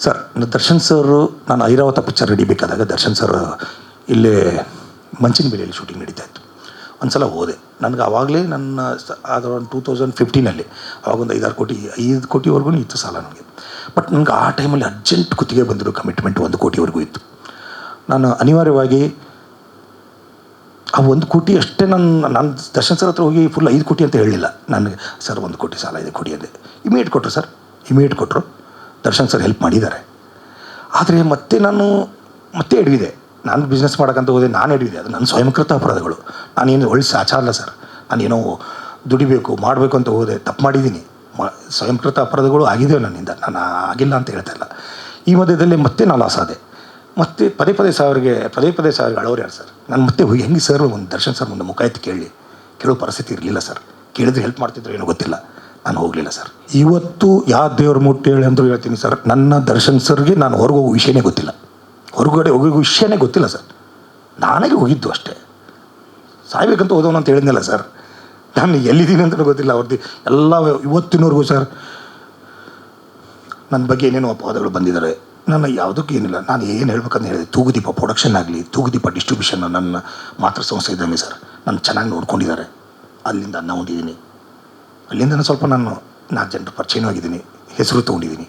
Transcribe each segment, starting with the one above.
Sir Darshan sir ನಾನು Airavata picture ಹಿಡಿಬೇಕಾದಾಗ Darshan sir ಇಲ್ಲೇ ಮಂಚಿನ ಬೆಲೆಯಲ್ಲಿ ಶೂಟಿಂಗ್ ನಡೀತಾ ಇತ್ತು. ಒಂದು ಸಲ ಹೋದೆ. ನನಗೆ ಆವಾಗಲೇ ನನ್ನ ಅದು 2015 ಆವಾಗೊಂದು 5 ಕೋಟಿವರೆಗೂ ಇತ್ತು ಸಾಲ ನನಗೆ. ಬಟ್ ನನಗೆ ಆ ಟೈಮಲ್ಲಿ ಅರ್ಜೆಂಟ್ ಕುತ್ತಿಗೆ ಬಂದಿರೋ ಕಮಿಟ್ಮೆಂಟ್ 1 ಕೋಟಿವರೆಗೂ ಇತ್ತು. ನಾನು ಅನಿವಾರ್ಯವಾಗಿ ಆ 1 ಕೋಟಿ ಅಷ್ಟೇ ನಾನು ದರ್ಶನ್ ಸರ್ ಹತ್ರ ಹೋಗಿ ಫುಲ್ 5 ಕೋಟಿ ಅಂತ ಹೇಳಲಿಲ್ಲ. ನನಗೆ ಸರ್ 1 ಕೋಟಿ ಸಾಲ ಇದೆ ಕೊಡಿ ಅಂದೆ. ಇಮಿಡಿಯೇಟ್ ಕೊಟ್ಟರು ಸರ್, ಇಮಿಡಿಯೇಟ್ ಕೊಟ್ಟರು. ದರ್ಶನ್ ಸರ್ ಹೆಲ್ಪ್ ಮಾಡಿದ್ದಾರೆ. ಆದರೆ ಮತ್ತೆ ಎಡವಿದೆ. ನಾನು ಬಿಸ್ನೆಸ್ ಮಾಡೋಕ್ಕಂತ ಹೋದೆ, ನಾನು ಎಡವಿದೆ. ಅದು ನನ್ನ ಸ್ವಯಂಕೃತ ಅಪರಾಧಗಳು. ನಾನೇನು ಒಳ್ಳೆ ಆಚಾರ ಅಲ್ಲ ಸರ್. ನಾನೇನೋ ದುಡಿಬೇಕು ಮಾಡಬೇಕು ಅಂತ ಹೋದೆ, ತಪ್ಪು ಮಾಡಿದ್ದೀನಿ. ಸ್ವಯಂಕೃತ ಅಪರಾಧಗಳು ಆಗಿದೆ ನನ್ನಿಂದ, ನಾನು ಆಗಿಲ್ಲ ಅಂತ ಹೇಳ್ತಾ ಇಲ್ಲ. ಈ ಮಧ್ಯದಲ್ಲಿ ಮತ್ತೆ ನಾನು ಲಾಸ್ ಆದೆ. ಮತ್ತೆ ಪದೇ ಸಾವಿರಿಗೆ ಅಳೋರು ಯಾರು ಸರ್? ನಾನು ಮತ್ತೆ ಹೋಗಿ ಹೆಂಗೆ ಸರ್ ಒಂದು ದರ್ಶನ್ ಸರ್ ಮುಂದೆ ಮುಖ ಎತ್ತಿ ಕೇಳೋ ಪರಿಸ್ಥಿತಿ ಇರಲಿಲ್ಲ ಸರ್. ಕೇಳಿದ್ರೆ ಹೆಲ್ಪ್ ಮಾಡ್ತಿದ್ರು ಏನೋ ಗೊತ್ತಿಲ್ಲ. ನಾನು ಹೋಗಲಿಲ್ಲ ಸರ್. ಇವತ್ತು ಯಾವ ದೇವ್ರ ಮುಟ್ಟಿ ಹೇಳಿ ಅಂದರೂ ಹೇಳ್ತೀನಿ ಸರ್, ನನ್ನ ದರ್ಶನ್ ಸರ್ಗೆ ನಾನು ಹೊರಗೆ ಹೋಗೋ ವಿಷಯನೇ ಗೊತ್ತಿಲ್ಲ. ಹೊರಗಡೆ ಹೋಗೋ ವಿಷಯನೇ ಗೊತ್ತಿಲ್ಲ ಸರ್. ನಾನೇ ಹೋಗಿದ್ದು ಅಷ್ಟೇ. ಸಾಯ್ಬೇಕಂತ ಹೋದವನು ಅಂತ ಹೇಳಿದ್ನಲ್ಲ ಸರ್. ನಾನು ಎಲ್ಲಿದ್ದೀನಿ ಅಂತಲೂ ಗೊತ್ತಿಲ್ಲ. ಅವ್ರದ್ದು ಎಲ್ಲ ಇವತ್ತಿನವರೆಗೂ ಸರ್ ನನ್ನ ಬಗ್ಗೆ ಏನೇನೋ ಅಪವಾದಗಳು ಬಂದಿದ್ದಾರೆ. ನನ್ನ ಯಾವುದಕ್ಕೂ ಏನಿಲ್ಲ. ನಾನು ಏನು ಹೇಳ್ಬೇಕಂತ ಹೇಳಿದೆ, ತೂಗುದೀಪ ಪ್ರೊಡಕ್ಷನ್ ಆಗಲಿ, ತೂಗುದೀಪ ಡಿಸ್ಟ್ರಿಬ್ಯೂಷನ್ ನನ್ನ ಮಾತೃ ಸಂಸ್ಥೆ ಇದ್ದಂಗೆ ಸರ್. ನಾನು ಚೆನ್ನಾಗಿ ನೋಡ್ಕೊಂಡಿದ್ದಾರೆ. ಅಲ್ಲಿಂದ ಅನ್ನ ಹೊಂದಿದ್ದೀನಿ. ಅಲ್ಲಿಂದ ಸ್ವಲ್ಪ ನಾನು 4 ಜನರ ಪರಿಚಯನೂ ಆಗಿದ್ದೀನಿ, ಹೆಸರು ತೊಗೊಂಡಿದ್ದೀನಿ.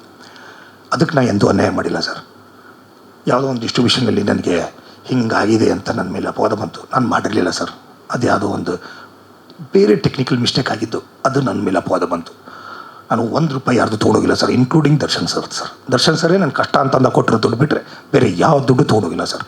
ಅದಕ್ಕೆ ನಾನು ಎಂದೂ ಅನ್ಯಾಯ ಮಾಡಿಲ್ಲ ಸರ್. ಯಾವುದೋ ಒಂದು ಡಿಸ್ಟ್ರಿಬ್ಯೂಷನಲ್ಲಿ ನನಗೆ ಹಿಂಗಾಗಿದೆ ಅಂತ ನನ್ನ ಮೇಲೆ ಅಪವಾದ ಬಂತು. ನಾನು ಮಾಡಿರಲಿಲ್ಲ ಸರ್. ಅದು ಯಾವುದೋ ಒಂದು ಬೇರೆ ಟೆಕ್ನಿಕಲ್ ಮಿಸ್ಟೇಕ್ ಆಗಿದ್ದು, ಅದು ನನ್ನ ಮೇಲೆ ಅಪವಾದ ಬಂತು. ನಾನು ₹1 ಯಾರ್ದು ತೊಗೊಂಡೋಗಿಲ್ಲ sir, including Darshan sir. Darshan ಸರೇ ನನ್ನ ಕಷ್ಟ ಅಂತಂದ ಕೊಟ್ಟಿರೋ ದುಡ್ಡು ಬಿಟ್ಟರೆ ಬೇರೆ ಯಾವ ದುಡ್ಡು ತೊಗೊಂಡೋಗಿಲ್ಲ ಸರ್.